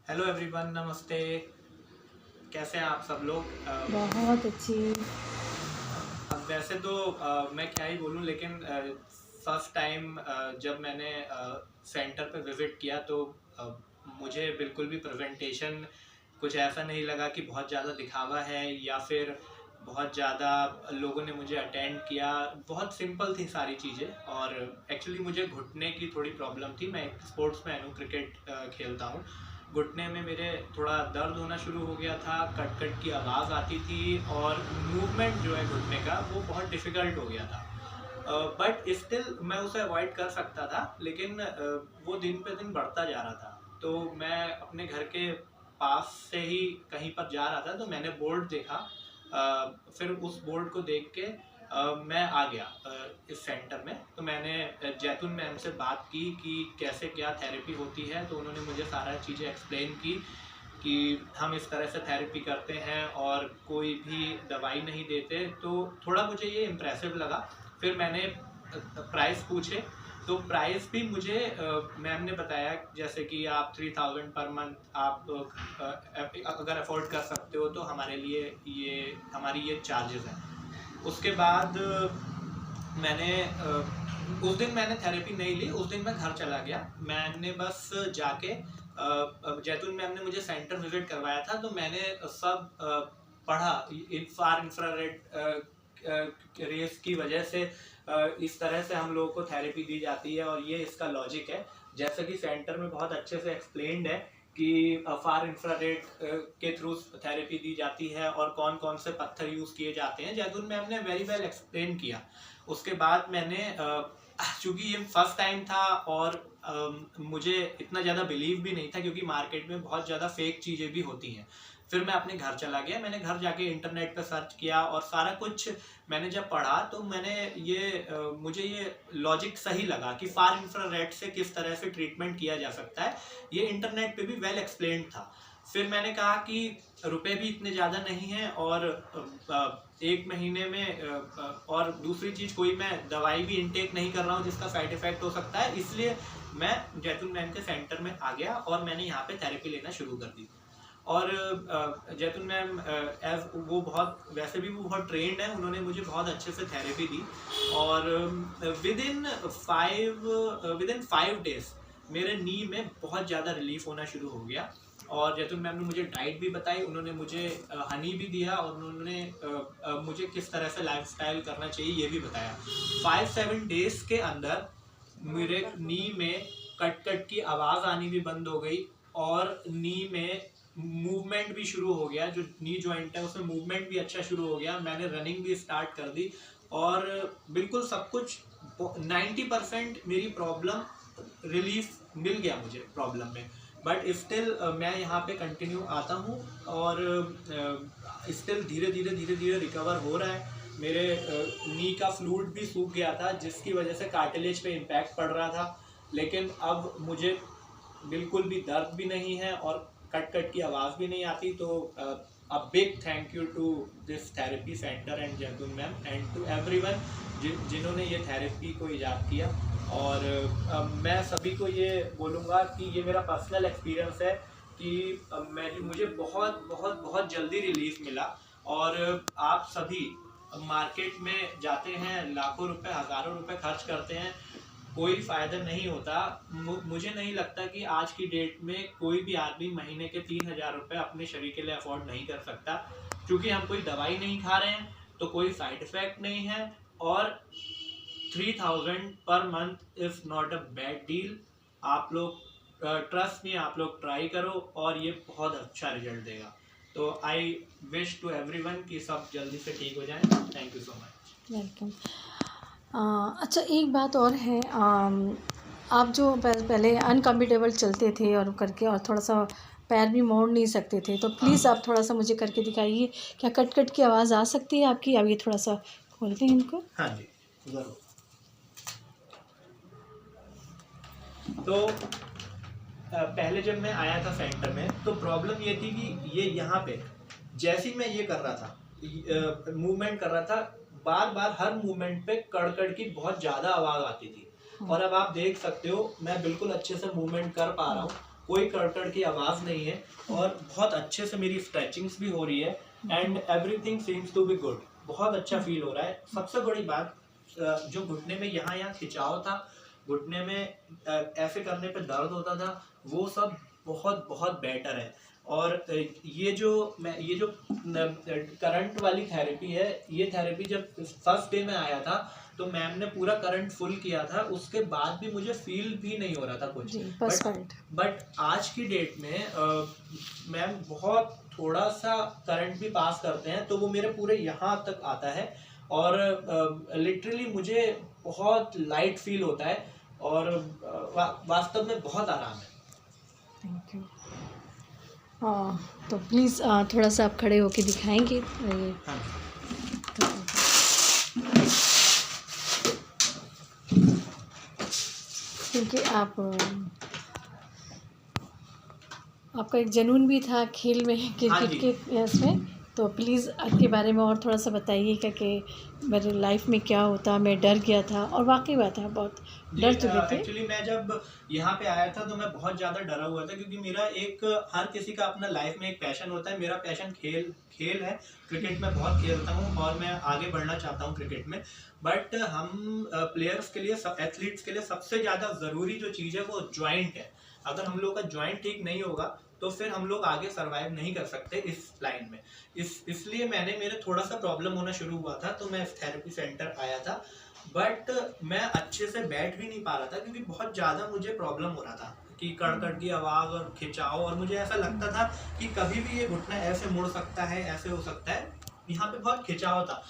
Hello everyone, नमस्ते। कैसे हैं आप सब लोग? बहुत अच्छी। अब वैसे तो मैं क्या ही बोलूं, लेकिन फर्स्ट टाइम जब मैंने सेंटर पे विज़िट किया तो मुझे बिल्कुल भी प्रेजेंटेशन कुछ ऐसा नहीं लगा कि बहुत ज़्यादा दिखावा है या फिर बहुत ज़्यादा लोगों ने मुझे अटेंड किया। बहुत सिंपल थी सारी चीज़ें। और एक्चुअली मुझे घुटने की थोड़ी प्रॉब्लम थी। मैं एक स्पोर्ट्स मैन हूँ, क्रिकेट खेलता हूँ। घुटने में मेरे थोड़ा दर्द होना शुरू हो गया था, कट कट की आवाज़ आती थी और मूवमेंट जो है घुटने का वो बहुत डिफ़िकल्ट हो गया था। बट स्टिल मैं उसे अवॉइड कर सकता था, लेकिन वो दिन पे दिन बढ़ता जा रहा था। तो मैं अपने घर के पास से ही कहीं पर जा रहा था तो मैंने बोर्ड देखा। फिर उस बोर्ड को देख के मैं आ गया इस सेंटर में। तो मैंने जैतून मैम से बात की कि कैसे क्या थेरेपी होती है। तो उन्होंने मुझे सारा चीज़ें एक्सप्लेन की कि हम इस तरह से थेरेपी करते हैं और कोई भी दवाई नहीं देते। तो थोड़ा मुझे ये इम्प्रेसिव लगा। फिर मैंने प्राइस पूछे तो प्राइस भी मुझे मैम ने बताया जैसे कि आप 3000 पर मंथ आप अगर अफोर्ड कर सकते हो तो हमारे लिए हमारी ये चार्जेस हैं। उसके बाद मैंने उस दिन मैंने थेरेपी नहीं ली। उस दिन मैं घर चला गया। मैंने बस जाके जैतून मैम ने मुझे सेंटर विजिट करवाया था तो मैंने सब पढ़ा। फार इंफ्रारेड रेस की वजह से इस तरह से हम लोगों को थेरेपी दी जाती है और ये इसका लॉजिक है। जैसे कि सेंटर में बहुत अच्छे से एक्सप्लेन्ड है कि फार इंफ्रारेड के थ्रू थेरेपी दी जाती है और कौन कौन से पत्थर यूज़ किए जाते हैं। जैतून मैम ने वेरी वेल एक्सप्लेन किया। उसके बाद मैंने चूँकि ये फर्स्ट टाइम था और मुझे इतना ज़्यादा बिलीव भी नहीं था क्योंकि मार्केट में बहुत ज़्यादा फेक चीज़ें भी होती हैं। फिर मैं अपने घर चला गया। मैंने घर जाके इंटरनेट पर सर्च किया और सारा कुछ मैंने जब पढ़ा तो मुझे ये लॉजिक सही लगा कि फार इंफ्रारेड से किस तरह से ट्रीटमेंट किया जा सकता है। ये इंटरनेट पे भी वेल एक्सप्लेन्ड था। फिर मैंने कहा कि रुपए भी इतने ज़्यादा नहीं हैं और एक महीने में और दूसरी चीज़ कोई मैं दवाई भी इनटेक नहीं कर रहा हूँ जिसका साइड इफ़ेक्ट हो सकता है। इसलिए मैं जैतून मैम के सेंटर में आ गया और मैंने यहाँ पे थेरेपी लेना शुरू कर दी। और जैतून मैम एज वो बहुत वैसे भी वो बहुत ट्रेंड है। उन्होंने मुझे बहुत अच्छे से थेरेपी दी और विद इन 5 डेज मेरे नी में बहुत ज़्यादा रिलीफ होना शुरू हो गया। और जैतून मैम ने मुझे डाइट भी बताई। उन्होंने मुझे हनी भी दिया और उन्होंने मुझे किस तरह से लाइफस्टाइल करना चाहिए ये भी बताया। 5-7 डेज के अंदर मेरे नी में कट कट की आवाज़ आनी भी बंद हो गई और नी में मूवमेंट भी शुरू हो गया। जो नी जॉइंट है उसमें मूवमेंट भी अच्छा शुरू हो गया। मैंने रनिंग भी स्टार्ट कर दी और बिल्कुल सब कुछ 90% मेरी प्रॉब्लम रिलीफ मिल गया मुझे प्रॉब्लम में। बट स्टिल मैं यहाँ पे कंटिन्यू आता हूँ और स्टिल धीरे धीरे रिकवर हो रहा है। मेरे नी का फ्लूइड भी सूख गया था जिसकी वजह से कार्टिलेज पे इम्पैक्ट पड़ रहा था। लेकिन अब मुझे बिल्कुल भी दर्द भी नहीं है और कट कट की आवाज़ भी नहीं आती। तो a big thank you to this therapy centre and Zaitoon ma'am and to everyone जिन्होंने ये थेरेपी को ईजाद किया। और मैं सभी को ये बोलूँगा कि ये मेरा पर्सनल एक्सपीरियंस है कि मुझे बहुत बहुत बहुत जल्दी रिलीफ मिला। और आप सभी मार्केट में जाते हैं, लाखों रुपए हज़ारों रुपए खर्च करते हैं, कोई फ़ायदा नहीं होता। मुझे नहीं लगता कि आज की डेट में कोई भी आदमी महीने के 3000 रुपये अपने शरीर के लिए अफोर्ड नहीं कर सकता। क्योंकि हम कोई दवाई नहीं खा रहे हैं तो कोई साइड इफ़ेक्ट नहीं है। और 3000 per month is not a bad deal. आप लोग ट्रस्ट में आप लोग ट्राई करो और ये बहुत अच्छा रिजल्ट देगा। तो आई विश टू एवरीवन कि सब जल्दी से ठीक हो जाए। Thank you so much. Welcome. अच्छा, एक बात और है। आप जो पहले अनकम्फर्टेबल चलते थे और करके और थोड़ा सा पैर भी मोड़ नहीं सकते थे, तो प्लीज़ आप थोड़ा सा मुझे करके दिखाइए। क्या कट कट की आवाज़ आ सकती है आपकी? अब ये थोड़ा सा खोलते हैं इनको। हाँ जी, ज़रूर। तो पहले जब मैं आया था सेंटर में तो प्रॉब्लम ये थी कि ये यहाँ पे जैसे ही मैं ये कर रहा था, मूवमेंट कर रहा था, बार बार हर मूवमेंट पे कड़कड़ की बहुत ज़्यादा आवाज़ आती थी। और अब आप देख सकते हो मैं बिल्कुल अच्छे से मूवमेंट कर पा रहा हूँ, कोई कड़कड़ की आवाज़ नहीं है और बहुत अच्छे से मेरी स्ट्रेचिंग्स भी हो रही है and everything seems to be good. बहुत अच्छा फील हो रहा है। सबसे बड़ी बात जो घुटने में यहाँ खिंचाव था, घुटने में ऐसे करने पे दर्द होता था, वो सब बहुत बहुत बेटर है। और ये जो करंट वाली थेरेपी है, ये थेरेपी जब फर्स्ट डे में आया था तो मैम ने पूरा करंट फुल किया था, उसके बाद भी मुझे फील भी नहीं हो रहा था कुछ। बट आज की डेट में मैम बहुत थोड़ा सा करंट भी पास करते हैं तो वो मेरे पूरे यहाँ तक आता है और लिटरली मुझे बहुत लाइट फील होता है और वास्तव में बहुत आराम है। Thank you. तो प्लीज़ थोड़ा सा आप खड़े होके दिखाएंगे? हाँ। क्योंकि आपका एक जुनून भी था खेल में, क्रिकेट के इसमें, तो प्लीज़ आपके बारे में और थोड़ा सा बताइएगा कि मेरे लाइफ में क्या होता। मैं डर गया था और वाकई बात है, बहुत डर चुके थे। एक्चुअली मैं जब यहाँ पे आया था तो मैं बहुत ज़्यादा डरा हुआ था, क्योंकि मेरा एक, हर किसी का अपना लाइफ में एक पैशन होता है। मेरा पैशन खेल है। क्रिकेट में बहुत खेलता हूँ और मैं आगे बढ़ना चाहता हूँ क्रिकेट में। बट हम प्लेयर्स के लिए, एथलीट्स के लिए सबसे ज़्यादा ज़रूरी जो चीज़ है वो जॉइंट है। अगर हम लोग का जॉइंट ठीक नहीं होगा तो फिर हम लोग आगे सरवाइव नहीं कर सकते इस लाइन में। इसलिए मेरे थोड़ा सा प्रॉब्लम होना शुरू हुआ था तो मैं थेरेपी सेंटर आया था। बट मैं अच्छे से बैठ भी नहीं पा रहा था क्योंकि बहुत ज़्यादा मुझे प्रॉब्लम हो रहा था कि कड़कड़ की आवाज़ और खिंचाव, और मुझे ऐसा लगता था कि कभी भी ये घुटना ऐसे मुड़ सकता है, ऐसे हो सकता है। यहाँ पे बहुत खिंचाव था।